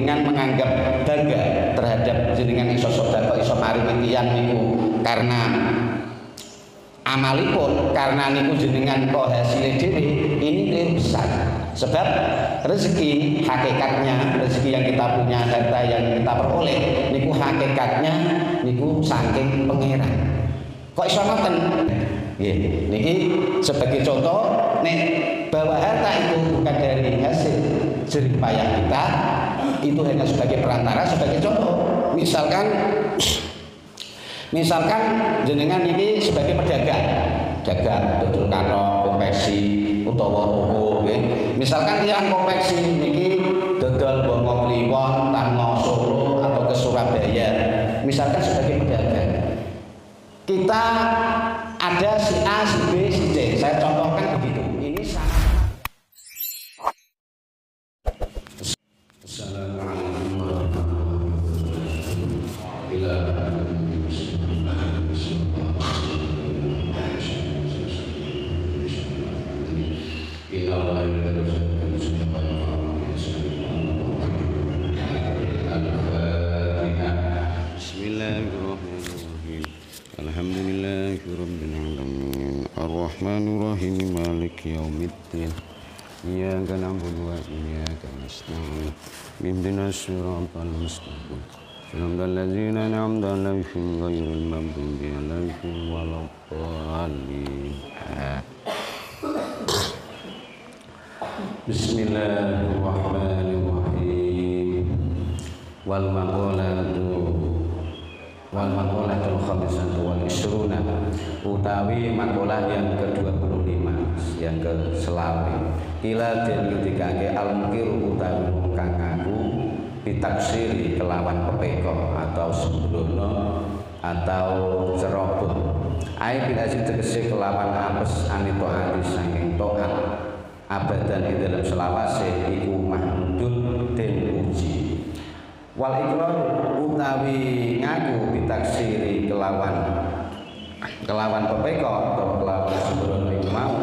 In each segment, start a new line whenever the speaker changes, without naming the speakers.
jenengan menganggap bangga terhadap jenengan iso sedekah iso maringi tiyang niku karena amalipun, karena niku jenengan kok hasilnya dhewe, ini keliru besar. Sebab rezeki hakikatnya, rezeki yang kita punya, harta yang kita peroleh niku hakikatnya niku saking pangeran. Kok iso ngoten? Nggih, niki sebagai contoh, nek bahwa harta itu bukan dari hasil jerih payah kita, itu hanya sebagai perantara, sebagai contoh. Misalkan jenengan ini sebagai pedagang, dodol kathok, konveksi utawa toko nggih. Misalkan tiyang konveksi niki dodol Bongo Kliwon, Tango Solo atau ke Surabaya. Misalkan sebagai pedagang. Kita ada si A, si B, si C. Saya contohkan begitu. Ini sangat. Assalamualaikum warahmatullahi wabarakatuh. Bismillahirrahmanirrahim. Alhamdulillahirabbil alamin. Arrahmanirrahim. Maliki yaumiddin. Iyyaka na'budu wa iyyaka nasta'in. Ihdinas siratal mustaqim. Shiratal ladzina an'amta 'alaihim ghairil maghdubi 'alaihim waladdallin. Bismillahirrahmanirrahim. Wal maqalatul khamisatu wal isruna, utawi maqalah yang ke-25, yang ke-selawe. Kila den ngendikake al-mukir utawi kang ngaku ditaksiri kelawan pepeko atau sembrono atau ceroboh. Ai bila tegese kelawan apes anito ati saking taat. Abadan ing dalam selawase iku mahmudun den puji. Wal ikrar utawi ngaku ditaksiri kelawan pepeko atau kelawan sembrono iku mau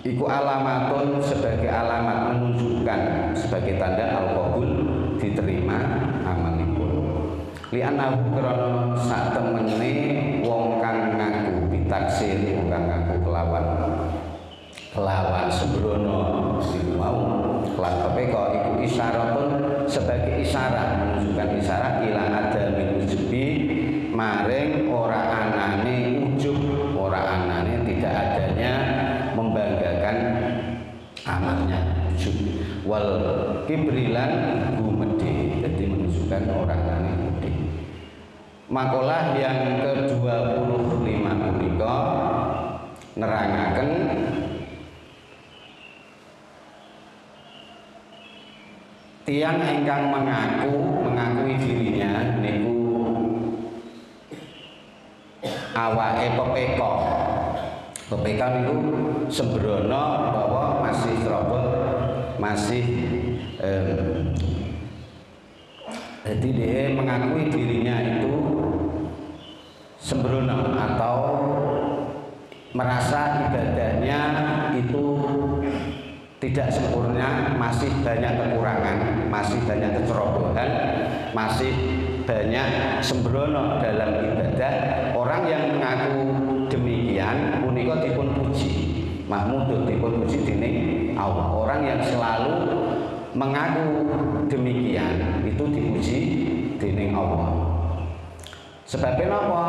iku alamatun sebagai alamat menunjukkan sebagai tanda al-qabul diterima amalipun. Li'annahu krana sak temene wong kang ngaku ditaksiri, wong kang ngaku kelawan sembrono iku mau lan pepeko iku isyaratun sebagai isyarat, menunjukkan isyarat ila adamil ujubi maring ora anane ujub, ora anane tidak adanya membanggakan amalnya ujub. Wal kibrilan gumede, jadi menunjukkan ora anane gede. Makalah yang ke-25 punika nerangaken tiyang ingkang mengakui dirinya niku awake pepeko. Pepeko niku sembrono bahwa masih ceroboh, masih jadi dia mengakui dirinya itu sembrono atau merasa ibadahnya itu tidak sempurna, masih banyak kekurangan, masih banyak kecerobohan, masih banyak sembrono dalam ibadah. Orang yang mengaku demikian punika dipun puji, mahmudun dipun puji dening Allah. Orang yang selalu mengaku demikian itu dipuji dening Allah. Sebabnya apa?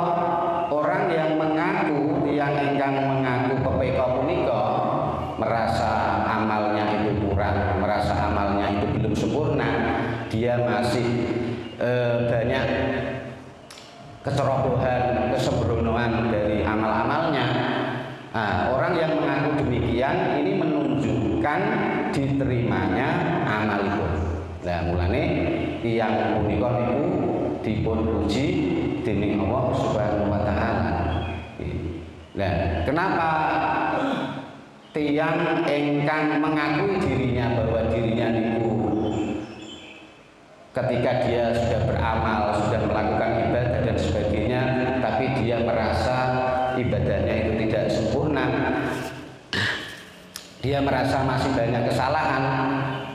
Orang yang mengaku, yang ingkang mengaku pepeka punika merasa amalnya itu kurang, merasa amalnya itu belum sempurna, dia masih banyak kecerobohan, kesembronoan dari amal-amalnya. Nah, orang yang mengaku demikian ini menunjukkan diterimanya amal itu. Nah, mulane tiyang punika niku dipun puji dening Allah Subhanahu wa taala. Nah, kenapa tiyang ingkang mengakui dirinya bahwa dirinya niku ketika dia sudah beramal, sudah melakukan ibadah dan sebagainya, tapi dia merasa ibadahnya itu tidak sempurna, dia merasa masih banyak kesalahan,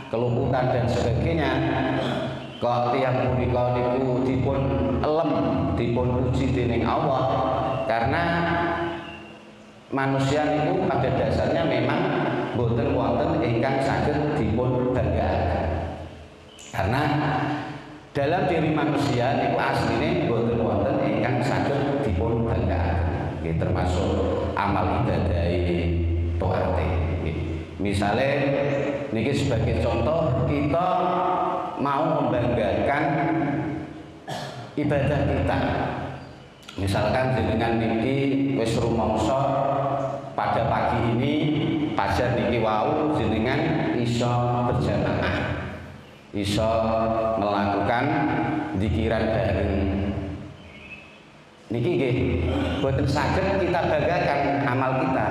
kelumpuhan dan sebagainya, kok tiyang punika niku dipun elem, dipun uji dening Allah, karena manusia niku pada dasarnya memang boten wonten ingkang saged dipun banggaaken. Karena dalam diri manusia niku asline boten wonten ingkang saged dipun banggaaken. Nggih termasuk amal ibadah taate. Misale niki sebagai contoh, kita mau membanggakan ibadah kita. Misalkan jenengan niki wis rumangsa pada pagi ini fajar niki wau jenengan iso berjamaah, iso melakukan dzikiran bareng. Niki nggih boten saged kita banggakan amal kita.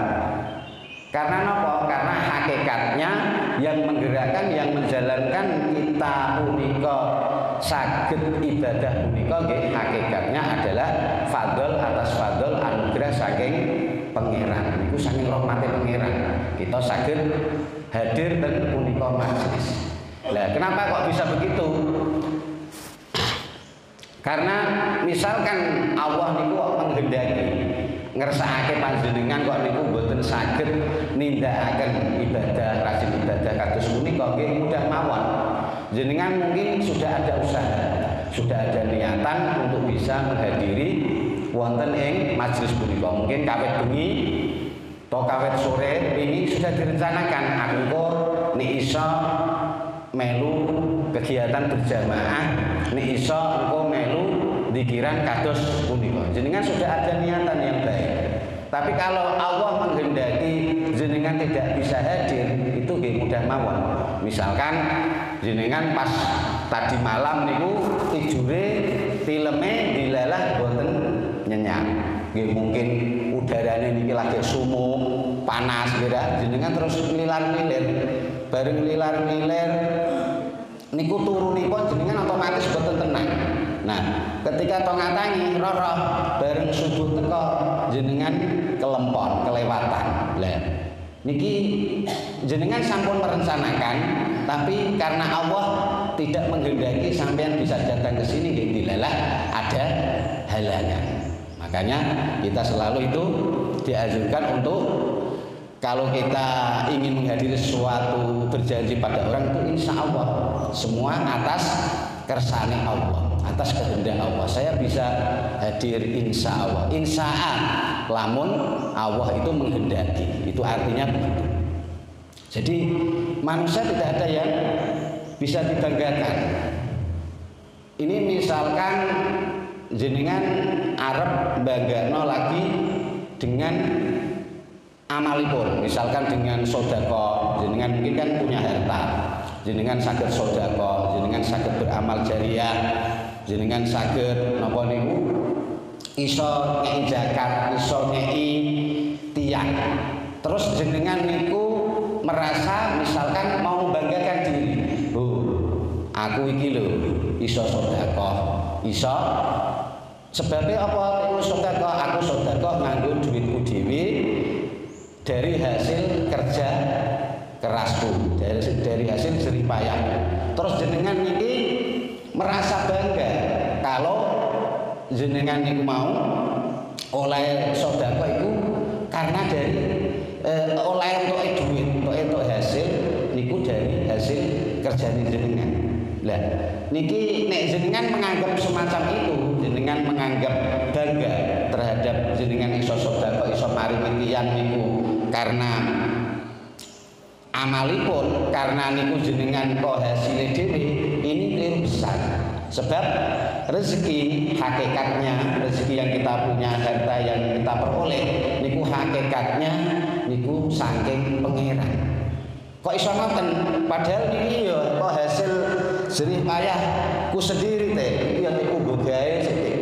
Karena napa? Karena hakikatnya yang menggerakkan, yang menjalankan kita punika saged ibadah punika nggih hakikatnya adalah fadl atas fadl anugerah saking pangeran. Niku saking rahmate pangeran. Kita saged hadir dan punika majelis. Lah kenapa kok bisa begitu? Karena misalkan Allah niku menghendaki ngersakake panjenengan kok niku boten saged nindakaken ibadah, rajin ibadah kados punika nggih mudah mawon. Jenengan mungkin sudah ada usaha, sudah ada niatan untuk bisa menghadiri wonten ing majelis punika. Mungkin kawit bengi atau kawit sore ini sudah direncanakan aku nek iso melu kegiatan berjamaah, nek iso engko melu dzikiran kados punika. Jenengan sudah ada niatan yang baik. Tapi kalau Allah menghendaki jenengan tidak bisa hadir, itu nggih mudah mawon. Misalkan jenengan pas tadi malam niku tidure filme dilalah boten nyenyak. Nggih mungkin udarane niki lagi sumuk, panas kira jenengan terus nglilar-ngilir. Bareng nglilar-ngilir niku turunipun jenengan otomatis boten tenang. Nah, ketika tongatangi roro bareng subuh teko jenengan kelempon, kelewatan. Lah niki jenengan sampun merencanakan, tapi karena Allah tidak menghendaki sampean bisa datang ke sini nggih dilalah ada halangan. Makanya kita selalu itu dianjurkan untuk kalau kita ingin menghadiri sesuatu berjanji pada orang itu insya Allah semua atas kersane Allah, atas kehendak Allah. Saya bisa hadir insya Allah. Insaan lamun Allah itu menghendaki. Itu artinya begitu. Jadi manusia tidak ada yang bisa dibanggakan. Ini misalkan jenengan arep banggano lagi dengan amalipun, misalkan dengan sodako, jenengan mungkin kan punya harta, jenengan saged sodako, jenengan saged beramal jariah, jenengan saged napa niku iso ngeki zakat, iso ngeki tiyang. Terus jenengan niku merasa misalkan mau membanggakan diri, aku iki lho iso sodako, iso sebabnya apa niku sodako? Aku sodako nganggo duitku dhewe dari hasil kerja kerasku, dari hasil jerih payah. Terus jenengan niki merasa bangga kalau jenengan niku mau oleh sodako itu karena dari oleh untuk duit, untuk hasil niku dari hasil kerja jenengan. Lah niki nek jenengan menganggap semacam itu, jenengan menganggap bangga terhadap jenengan iso sodako, iso maringi tiyang niku karena amalipun, karena niku jenengan kok hasilnya dhewe, ini keliru besar. Sebab rezeki hakikatnya, rezeki yang kita punya, harta yang kita peroleh niku hakikatnya niku saking pangeran. Kok iso ngoten? Padahal niki ya kok hasil jerih payahku sendiri teh. Iki ya niku nggo gawe,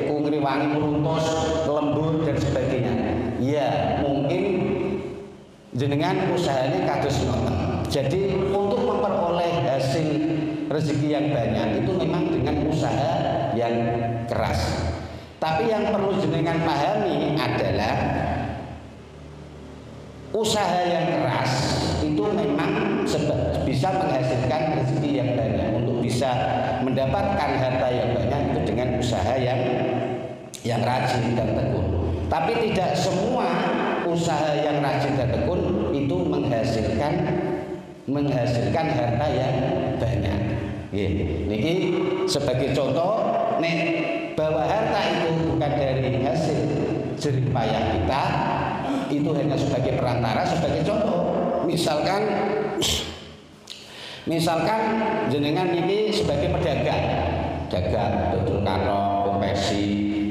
ku ngriwangi meruntus, lembur dan sebagainya. Ya, mungkin jenengan usahanya kados ngoten. Jadi untuk memperoleh hasil rezeki yang banyak itu memang dengan usaha yang keras. Tapi yang perlu jenengan pahami adalah usaha yang keras itu memang bisa menghasilkan rezeki yang banyak untuk bisa mendapatkan harta yang banyak itu dengan usaha yang rajin dan tekun. Tapi tidak semua usaha yang rajin dan tekun itu menghasilkan harta yang banyak. Niki sebagai contoh, nek bahwa harta itu bukan dari hasil jerih payah kita, itu hanya sebagai perantara. Sebagai contoh, misalkan jenengan ini sebagai pedagang, dodol kathok, konveksi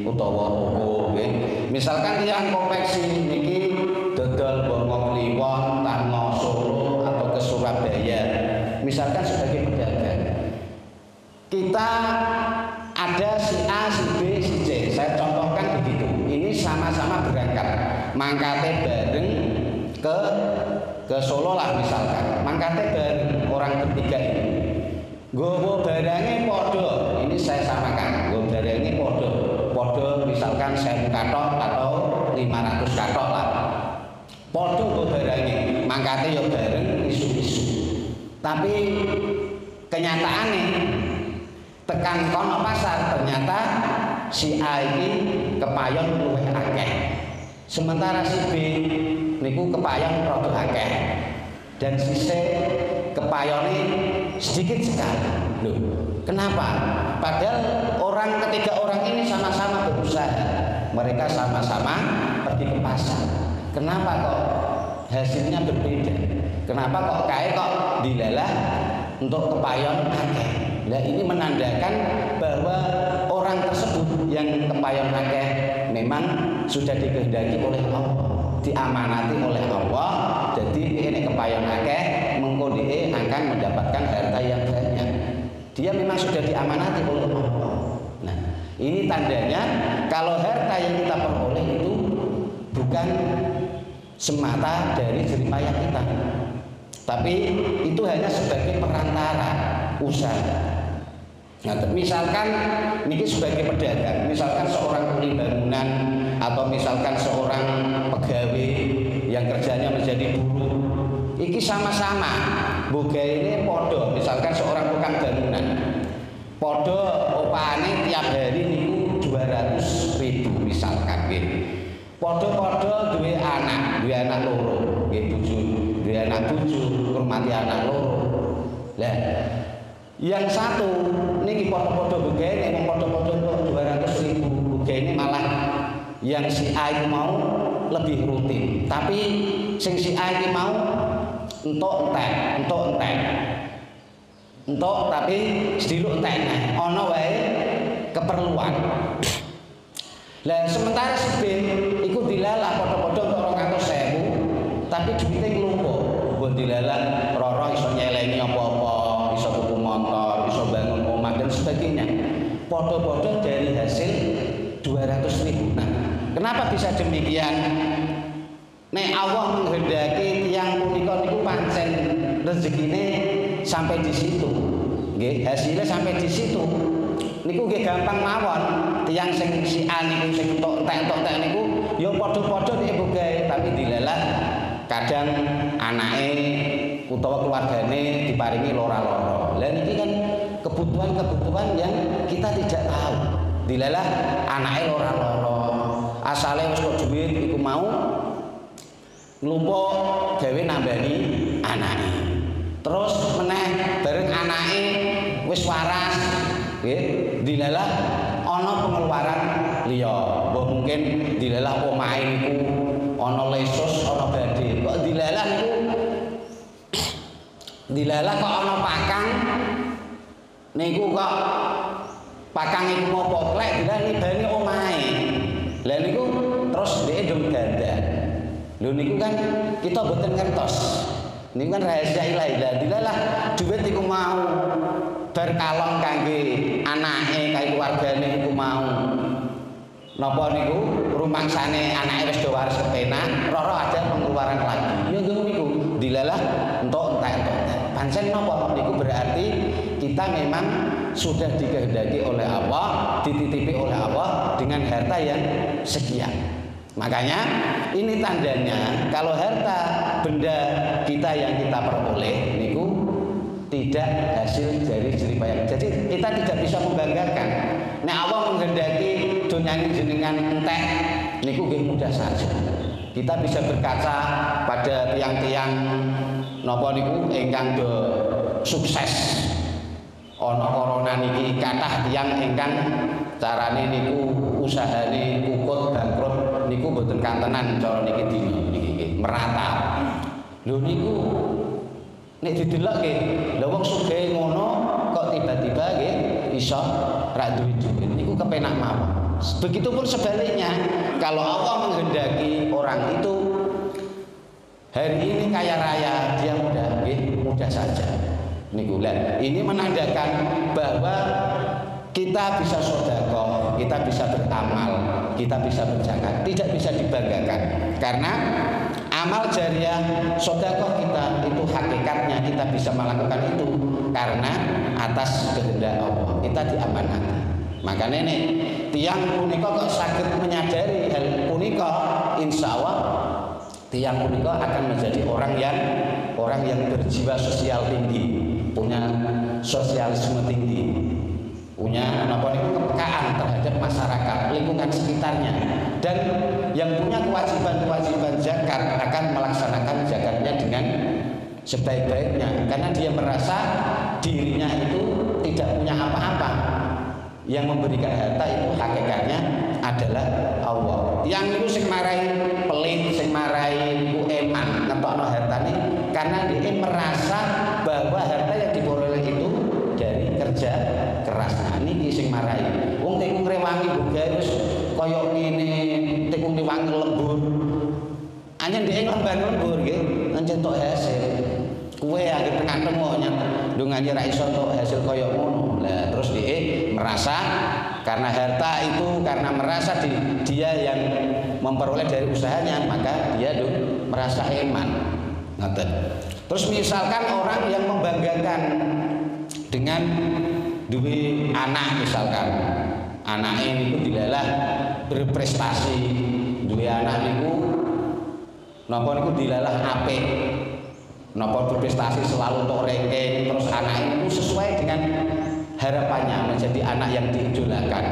utawa toko, misalkan yang konveksi niki dodol Bongo Kliwon, Tango, Solo atau ke Surabaya, misalkan sebagai pedagang, kita ada si A, si B, si C. Saya contohkan begitu. Ini sama-sama berangkat, mangkate bareng ke Solo lah misalkan. Mangkate bareng orang bertiga ini. Gowo barangnya podo. Ini saya samakan. Gowo barangnya podo misalkan 1000 kathok atau 500 kathok lah. Podo gowo barangnya. Mangkate yo bareng isu-isu. Tapi kenyataannya tekan kono pasar ternyata si A ini kepayon luwih akeh, sementara si B niku kepayon rada akeh, dan si C kepayone sedikit sekali. Loh, kenapa? Padahal ketiga orang ini sama-sama berusaha, mereka sama-sama pergi ke pasar. Kenapa kok hasilnya berbeda? Kenapa kok dilalah untuk kepayon akeh? Nah, ini menandakan bahwa orang tersebut yang kepayon akeh memang sudah dikehendaki oleh Allah, diamanati oleh Allah. Jadi ini kepayon akeh mengko akan mendapatkan harta yang banyak. Dia memang sudah diamanati oleh Allah. Nah, ini tandanya kalau harta yang kita peroleh itu bukan semata dari jerih payah kita, tapi itu hanya sebagai perantara usaha. Nah, misalkan ini sebagai pedagang, misalkan seorang kuli bangunan atau misalkan seorang pegawai yang kerjanya menjadi buruh, iki sama-sama boga ini podo. Misalkan seorang tukang bangunan, podo opane tiap hari niku 200.000 misalkan gitu. Podo-podo duwe anak loro, nggih bojo, duwe anak bojo, ngurmati anak loro. Lah, yang satu niki podo-podo begene, wong podo-podo 200.000 begene, malah yang si A itu mau lebih rutin. Tapi sing si A iki mau entuk tapi sediluk entekne, ana wae keperluan. Lah sementara si B iku dilalah podo-podo untuk 200.000, tapi duitnya ngelumpuk. Mbok dilalah roro iso nyelengi apa-apa, iso tuku motor, iso bangun omah dan sebagainya. Podo-podo dari hasil 200.000. Nah, kenapa bisa demikian? Nek Allah menghendaki yang punika niku pancen rezekine sampai di situ. Nggih, hasilnya sampai di situ. Niku nggih gampang mawon. Tiyang sing si A niku sing entek-entek niku ya padha-padha nek bogae, tapi dilalah kadang anake utawa keluargane diparingi lora-lora. Lah niki kan kebutuhan-kebutuhan yang kita tidak tahu. Dilalah anake lora-lora. Asale wis kok duit iku mau nglumpuk gawe nambani anake. Terus meneh bareng anake wis waras, nggih, dilalah ana pengeluaran liya. Mbah mungkin dilalah omahe niku ana lesus, ana badhe. Kok dilalah niku dilalah kok ana pakang niku kok pakang iku mau poklek dilalah nibani omahe. Lah niku terus dhek ndung dandan. Lho niku kan kita mboten ngertos. Niku kan rahasia ilahi. Lah dilalah duit iku mau berkalong kangge anake, kangge keluargane iku mau. Napa niku rumangsane anake wis do waris kepenak, roro ada pengeluaran lagi. Ya niku dilalah entuk entek-entek. Pancen napa niku berarti kita memang sudah dikehendaki oleh Allah, dititipi oleh Allah dengan harta yang sekian. Makanya ini tandanya kalau harta benda kita yang kita peroleh niku tidak hasil dari jerih payah. Jadi kita tidak bisa membanggakan. Nek Allah menghendaki dunyane jenengan entek niku nggih mudah saja. Kita bisa berkaca pada tiang-tiang napa niku ingkang do sukses. Ana corona niki kathah tiyang ingkang carane niku usahane kukut bangkrut niku mboten kantenan cara niki dina niki merata. Lho niku nek didelok nggih, lha wong sugih ngono kok tiba-tiba nggih iso ra duwe duit. Niku kepenak mawon. Begitupun sebaliknya, kalau Allah menghendaki orang itu hari ini kaya raya, dia mudah saja. Ini menandakan bahwa kita bisa sedekah, kita bisa beramal, kita bisa berzakat, tidak bisa dibanggakan. Karena amal jariah sedekah kita itu hakikatnya kita bisa melakukan itu karena atas kehendak Allah, kita diamanati. Maka nenek tiang punika kok sakit menyadari hal punika, insya Allah tiang punika akan menjadi orang yang berjiwa sosial tinggi, punya sosialisme tinggi, punya kepekaan terhadap masyarakat lingkungan sekitarnya, dan yang punya kewajiban zakat akan melaksanakan zakatnya dengan sebaik-baiknya karena dia merasa dirinya itu tidak punya apa-apa. Yang memberikan harta itu hakikatnya adalah Allah. Yang itu sing marai pelit, sing marai ku eman ngetokno hartane karena dia merasa bahwa harta yang diperoleh itu dari kerja keras. Nah, niki sing marai. Wong tekung ngrewangi boga wis kaya ngene, tekung rewangi lembur. Anjen dhek lembur nggih, entuk hasil. Kuwe anggere tengah-tengah nyat ndungane ra iso entuk hasil kaya ngono. Lah terus dhek merasa karena harta itu karena merasa dia yang memperoleh dari usahanya, maka dia merasa eman. Ngoten. Terus misalkan orang yang membanggakan dengan duwe anak, misalkan anake niku dilalah berprestasi, duwe anak niku napa niku dilalah apik, napa berprestasi selalu untuk ranking, terus anak itu sesuai dengan harapannya menjadi anak yang diidolakan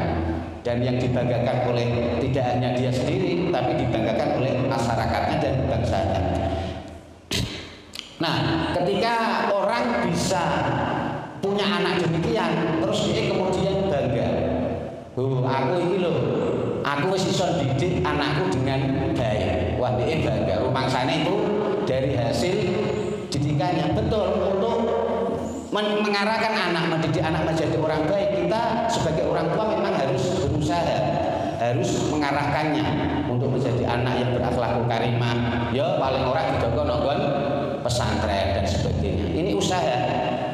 dan yang dibanggakan oleh tidak hanya dia sendiri tapi dibanggakan oleh masyarakatnya dan bangsanya. Nah, ketika orang bisa punya anak demikian terus dia kemudian bangga, aku ini loh, aku wis iso didik anakku dengan baik. Wah, dia bangga. Rumangsane itu dari hasil didikannya. Betul, untuk mengarahkan anak, mendidik anak menjadi orang baik, kita sebagai orang tua memang harus berusaha, harus mengarahkannya untuk menjadi anak yang berakhlak karimah. Ya paling orang didokon nonggon pesantren dan sebagainya. Ini usaha.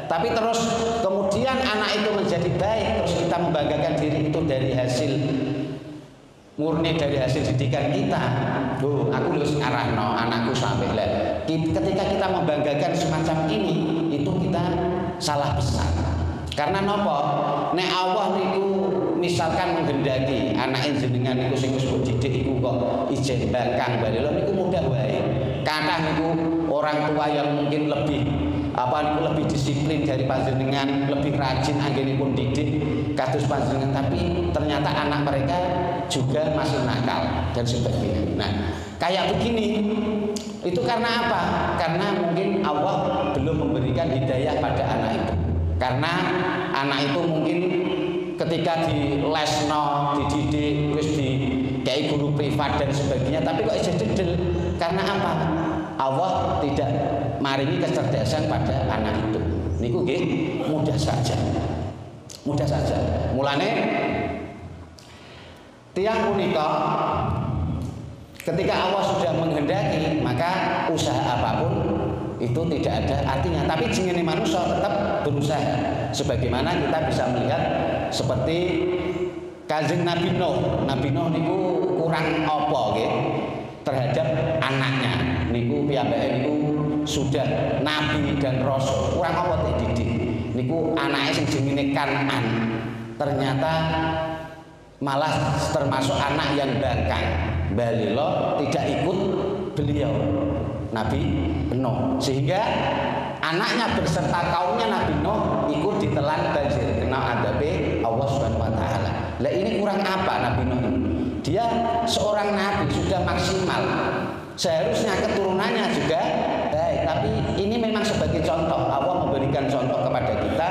Tapi terus kemudian anak itu menjadi baik, terus kita membanggakan diri itu dari hasil murni dari hasil didikan kita. Aku harus arahno anakku sampai lah. Ketika kita membanggakan semacam ini, itu kita salah besar. Karena nopo? Nek Allah niku misalkan menghendaki anak jenengan niku sing wis didik iku kok ijen bangkang balelo niku mudah wae. Kathah niku orang tua yang mungkin lebih lebih disiplin dari panjenengan, lebih rajin anggenipun didik kados panjenengan, tapi ternyata anak mereka juga masih nakal dan sebagainya. Nah, kayak begini itu karena apa? Karena mungkin Allah belum memberikan hidayah pada anak itu. Karena anak itu mungkin ketika di lesno, dididik, terus di kayak guru privat dan sebagainya, tapi kok jadi dedel. Karena apa? Allah tidak maringi kecerdasan pada anak itu. Niku nggih mudah saja. Mudah saja. Mulane tiang punika ketika Allah sudah menghendaki, maka usaha apapun itu tidak ada artinya. Tapi jenenge manusia tetap berusaha. Sebagaimana kita bisa melihat seperti Kanjeng Nabi Nuh. Nabi Nuh niku kurang apa nggih terhadap anaknya. Niku piyambake niku sudah nabi dan rasul. Kurang apa dididik. Niku anake sing jenenge Kan'an. Ternyata malah termasuk anak yang bangkang. Balilo tidak ikut beliau Nabi Nuh, sehingga anaknya beserta kaumnya Nabi Nuh ikut ditelan banjir, kena adabe Allah Subhanahu wa taala. Lah ini kurang apa Nabi Nuh? Dia seorang nabi sudah maksimal. Seharusnya keturunannya juga baik, tapi ini memang sebagai contoh. Allah memberikan contoh kepada kita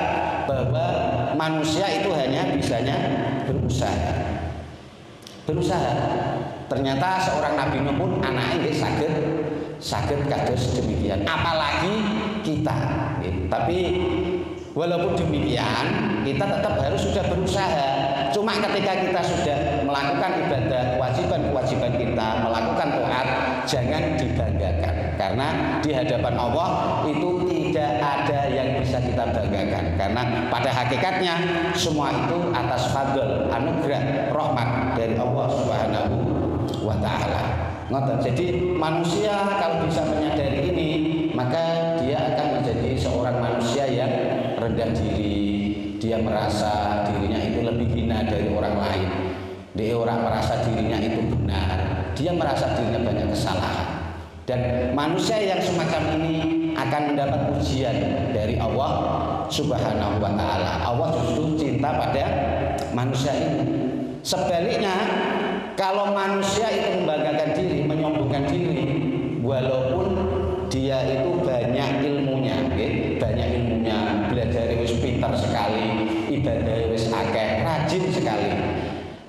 bahwa manusia itu hanya bisanya berusaha. Berusaha. Ternyata seorang Nabi Nuh pun anaknya saged kados demikian. Apalagi kita. Tapi walaupun demikian, kita tetap harus sudah berusaha. Cuma ketika kita sudah melakukan ibadah, kewajiban-kewajiban kita, melakukan taat, jangan dibanggakan. Karena di hadapan Allah itu tidak ada yang bisa kita banggakan. Karena pada hakikatnya semua itu atas fadl, anugerah, rahmat dari Allah Subhanahu wa taala. Jadi manusia kalau bisa menyadari ini, maka dia akan menjadi seorang manusia yang rendah diri. Dia merasa dirinya itu lebih hina dari orang lain. Dia orang merasa dirinya itu benar. Dia merasa dirinya banyak kesalahan. Dan manusia yang semacam ini akan mendapat ujian dari Allah Subhanahu wa taala. Allah justru cinta pada manusia ini. Sebaliknya, kalau manusia itu membanggakan diri, menyombongkan diri, walaupun dia itu banyak ilmunya, belajar wis pintar sekali, ibadah wis akeh, rajin sekali.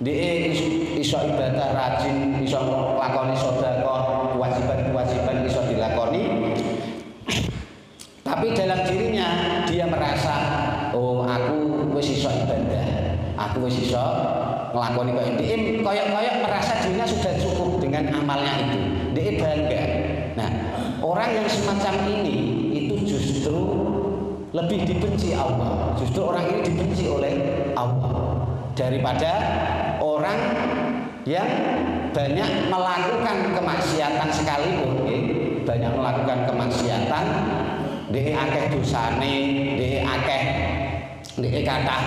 Dia iso ibadah rajin, iso lakoni sedekah, kewajiban-kewajiban iso dilakoni. Tapi dalam dirinya dia merasa, oh aku wis iso ibadah, aku wis iso ngelakoni kaya dia koyok-koyok merasa dirinya sudah cukup dengan amalnya itu. Dia bangga. Nah, orang yang semacam ini itu justru lebih dibenci Allah. Justru orang ini dibenci oleh Allah daripada orang yang banyak melakukan kemaksiatan sekalipun. Banyak melakukan kemaksiatan, dia akeh dosane, dia akeh kathah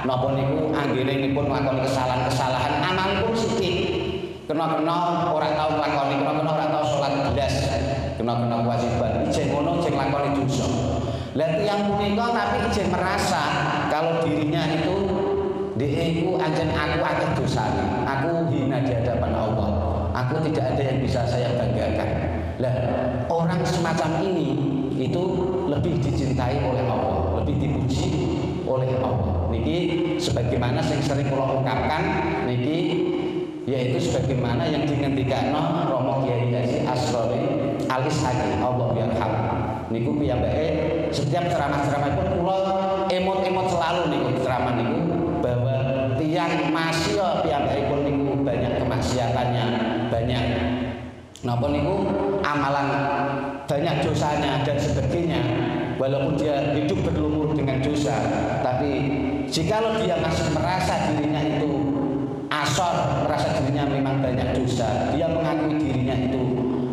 napa niku anggenipun nglakoni kesalahan-kesalahan, amalipun sithik. Kena-kena ora tau nglakoni, kena-kena ora tau salat belas, kena-kena kewajiban, ijeng ngono jeng nglakoni dosa. Lah tiyang punika tapi ijeng merasa kalau dirinya itu iku anjen aku akeh dosane, aku hina di hadapan Allah. Aku tidak ada yang bisa saya banggakan. Lah orang semacam ini itu lebih dicintai oleh Allah, lebih dipuji oleh Allah. Niki sebagaimana yang sering kula ungkapkan niki, yaitu sebagaimana yang dingendikano Romo Kiai Haji Asrori Al-Ishaqi Allah yarham. Niku piyambake setiap ceramah-ceramah pun kula emot-emot selalu niku ceramah niku bahwa tiyang masya piyambakipun niku banyak kemaksiatannya, banyak napa niku amalan, banyak dosanya dan sebagainya. Walaupun dia hidup berlumur dengan dosa, tapi jikalau dia masih merasa dirinya itu asor, merasa dirinya memang banyak dosa, dia mengakui dirinya itu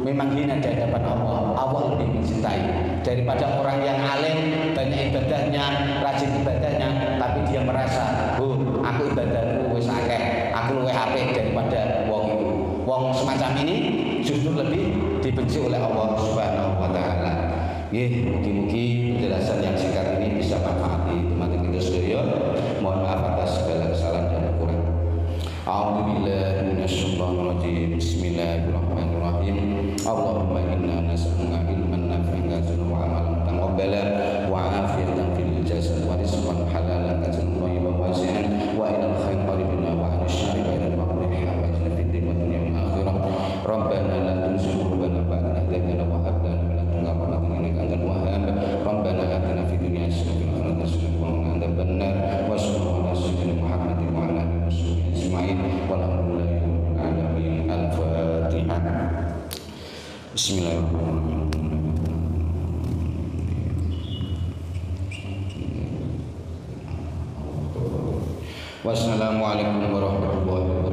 memang hina di hadapan Allah, Allah lebih mencintai daripada orang yang alim, banyak ibadahnya, rajin ibadahnya, tapi dia merasa, aku ibadahku wis akeh, aku luwih apik daripada wong itu. Wong semacam ini justru lebih dibenci oleh Allah Subhanahu wa taala. Mugi-mugi penjelasan yang singkat ini bisa manfaat di teman-teman kita sekalian. Mohon maaf atas segala kesalahan dan kekurangan. A'udzubillahi minasyaitonir rajim. Bismillahirrahmanirrahim. Allahumma inna nas'aluka ilman nafi'an wa 'amalan mutaqabbalan wa 'afiyatan fil jasad wa rizqan halalan katsiran thayyiban wasi'an wa ilal khairi qaribna wa 'anil syarri wa ilal maghribi hawajna fid dunya wal akhirah. Rabbana la tuzigh qulubana ba'da idh hadaytana wa hab lana min ladunka rahmatan innaka antal wahhab. Rabbana atina fid dunya hasanatan wa fil akhirati hasanatan wa qina adzaban nar. Wa sallallahu ala sayyidina Muhammadin wa ala alihi washabbihi ajma'in. Walhamdulillahi rabbil alamin. Al-Fatihah. Bismillahirrahmanirrahim. Wassalamualaikum warahmatullahi wabarakatuh.